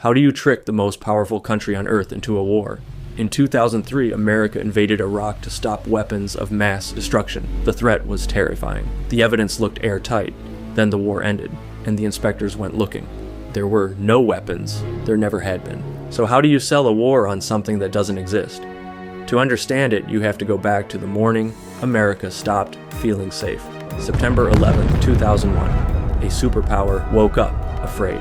How do you trick the most powerful country on Earth into a war? In 2003, America invaded Iraq to stop weapons of mass destruction. The threat was terrifying. The evidence looked airtight. Then the war ended, and the inspectors went looking. There were no weapons. There never had been. So how do you sell a war on something that doesn't exist? To understand it, you have to go back to the morning America stopped feeling safe. September 11, 2001. A superpower woke up afraid,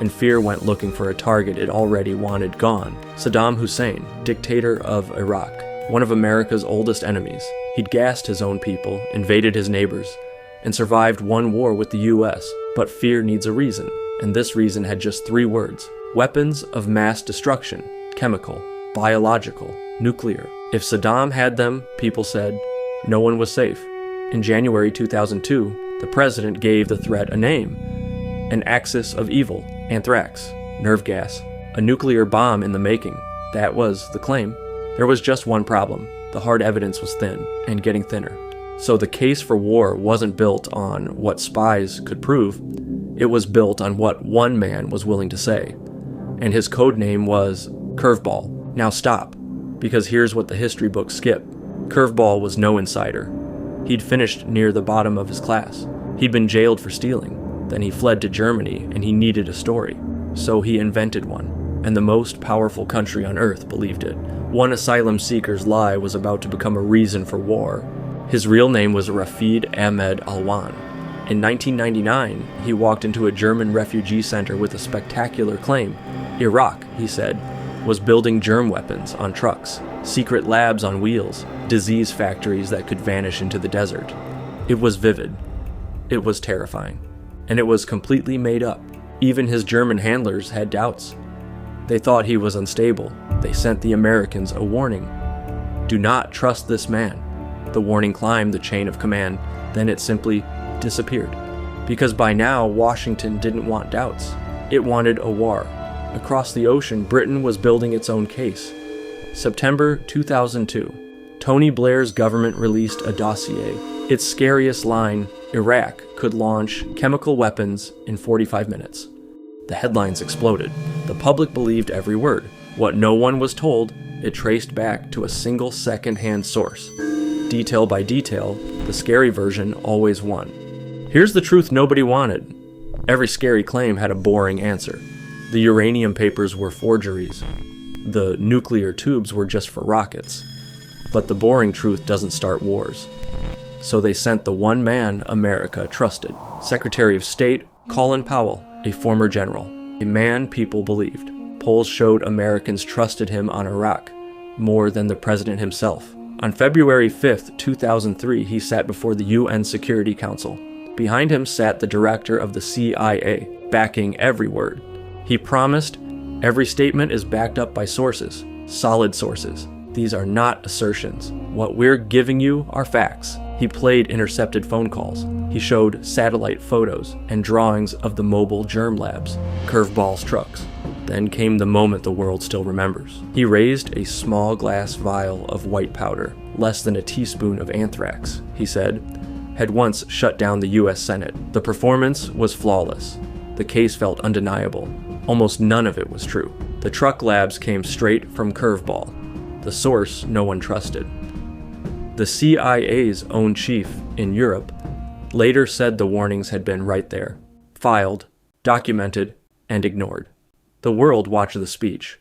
and fear went looking for a target it already wanted gone. Saddam Hussein, dictator of Iraq, one of America's oldest enemies. He'd gassed his own people, invaded his neighbors, and survived one war with the US. But fear needs a reason, and this reason had just 3 words: weapons of mass destruction, chemical, biological, nuclear. If Saddam had them, people said, no one was safe. In January 2002, the president gave the threat a name: an axis of evil, anthrax, nerve gas, a nuclear bomb in the making. That was the claim. There was just one problem. The hard evidence was thin, and getting thinner. So the case for war wasn't built on what spies could prove. It was built on what one man was willing to say. And his code name was Curveball. Now stop, because here's what the history books skip. Curveball was no insider. He'd finished near the bottom of his class. He'd been jailed for stealing. Then he fled to Germany, and he needed a story. So he invented one, and the most powerful country on Earth believed it. One asylum seeker's lie was about to become a reason for war. His real name was Rafid Ahmed Alwan. In 1999, he walked into a German refugee center with a spectacular claim. Iraq, he said, was building germ weapons on trucks, secret labs on wheels, disease factories that could vanish into the desert. It was vivid. It was terrifying. And it was completely made up. Even his German handlers had doubts. They thought he was unstable. They sent the Americans a warning. Do not trust this man. The warning climbed the chain of command, then it simply disappeared. Because by now, Washington didn't want doubts. It wanted a war. Across the ocean, Britain was building its own case. September 2002. Tony Blair's government released a dossier. Its scariest line: Iraq could launch chemical weapons in 45 minutes. The headlines exploded. The public believed every word. What no one was told, it traced back to a single second-hand source. Detail by detail, the scary version always won. Here's the truth nobody wanted. Every scary claim had a boring answer. The uranium papers were forgeries. The nuclear tubes were just for rockets. But the boring truth doesn't start wars. So they sent the one man America trusted, Secretary of State Colin Powell, a former general, a man people believed. Polls showed Americans trusted him on Iraq more than the president himself. On February 5, 2003, he sat before the UN Security Council. Behind him sat the director of the CIA, backing every word. He promised, every statement is backed up by sources, solid sources. These are not assertions. What we're giving you are facts. He played intercepted phone calls. He showed satellite photos and drawings of the mobile germ labs, Curveball's trucks. Then came the moment the world still remembers. He raised a small glass vial of white powder, less than a teaspoon of anthrax, he said, had once shut down the US Senate. The performance was flawless. The case felt undeniable. Almost none of it was true. The truck labs came straight from Curveball. The source no one trusted. The CIA's own chief in Europe later said the warnings had been right there, filed, documented, and ignored. The world watched the speech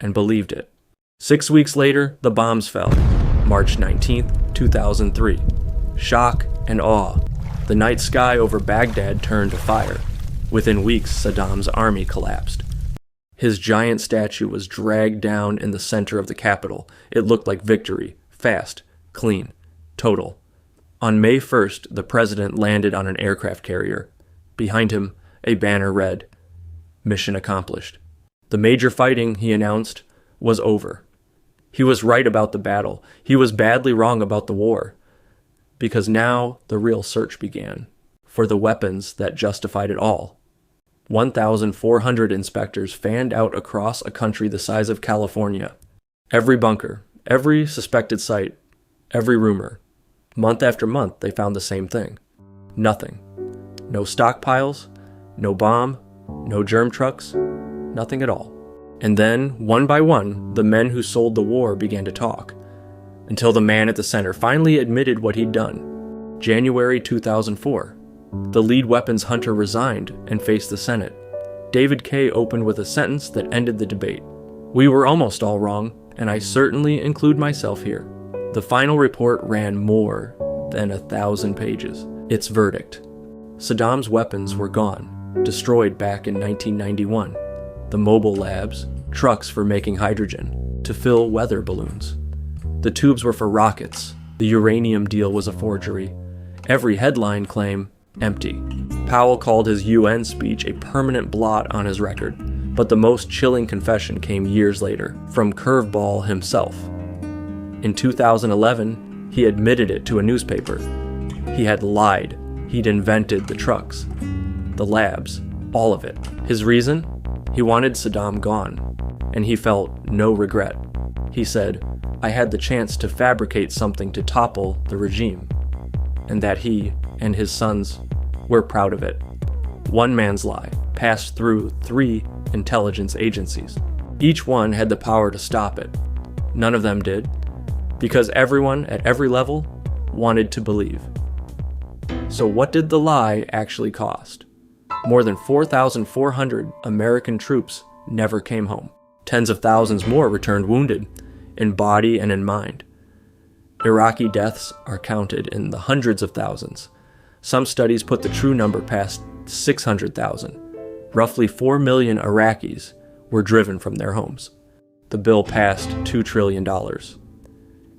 and believed it. 6 weeks later, the bombs fell. March 19, 2003. Shock and awe. The night sky over Baghdad turned to fire. Within weeks, Saddam's army collapsed. His giant statue was dragged down in the center of the capital. It looked like victory. Fast, clean, total. On May 1st, the president landed on an aircraft carrier. Behind him, a banner read, "Mission accomplished." The major fighting, he announced, was over. He was right about the battle. He was badly wrong about the war. Because now the real search began for the weapons that justified it all. 1,400 inspectors fanned out across a country the size of California. Every bunker, every suspected site, every rumor. Month after month, they found the same thing. Nothing. No stockpiles, no bomb, no germ trucks, Nothing at all. And then, one by one, the men who sold the war began to talk, until the man at the center finally admitted what he'd done. January 2004. The lead weapons hunter resigned and faced the Senate. David Kay opened with a sentence that ended the debate. "We were almost all wrong, and I certainly include myself here." The final report ran more than 1,000 pages. Its verdict: Saddam's weapons were gone, destroyed back in 1991. The mobile labs, trucks for making hydrogen, to fill weather balloons. The tubes were for rockets. The uranium deal was a forgery. Every headline claim, empty. Powell called his UN speech a permanent blot on his record, but the most chilling confession came years later, from Curveball himself. In 2011, he admitted it to a newspaper. He had lied. He'd invented the trucks, the labs, all of it. His reason? He wanted Saddam gone, and he felt no regret. He said, "I had the chance to fabricate something to topple the regime," and that he and his sons were proud of it. One man's lie passed through 3 intelligence agencies. Each one had the power to stop it. None of them did, because everyone at every level wanted to believe. So what did the lie actually cost? More than 4,400 American troops never came home. Tens of thousands more returned wounded, in body and in mind. Iraqi deaths are counted in the hundreds of thousands. Some studies put the true number past 600,000. Roughly 4 million Iraqis were driven from their homes. The bill passed $2 trillion.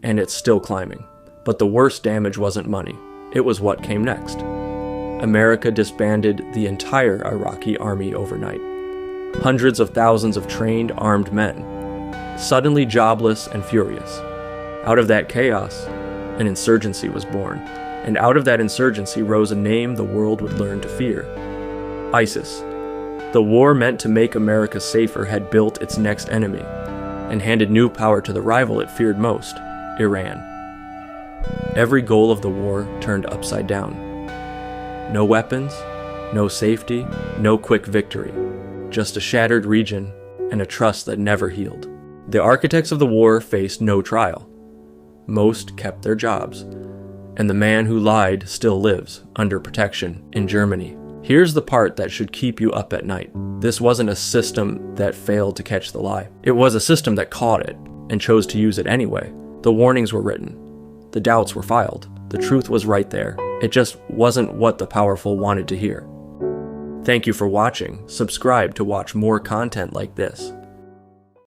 And it's still climbing. But the worst damage wasn't money. It was what came next. America disbanded the entire Iraqi army overnight. Hundreds of thousands of trained, armed men, suddenly jobless and furious. Out of that chaos, an insurgency was born. And out of that insurgency rose a name the world would learn to fear: ISIS. The war meant to make America safer had built its next enemy, and handed new power to the rival it feared most, Iran. Every goal of the war turned upside down. No weapons, no safety, no quick victory. Just a shattered region and a trust that never healed. The architects of the war faced no trial. Most kept their jobs. And the man who lied still lives, under protection, in Germany. Here's the part that should keep you up at night. This wasn't a system that failed to catch the lie. It was a system that caught it, and chose to use it anyway. The warnings were written. The doubts were filed. The truth was right there. It just wasn't what the powerful wanted to hear. Thank you for watching. Subscribe to watch more content like this.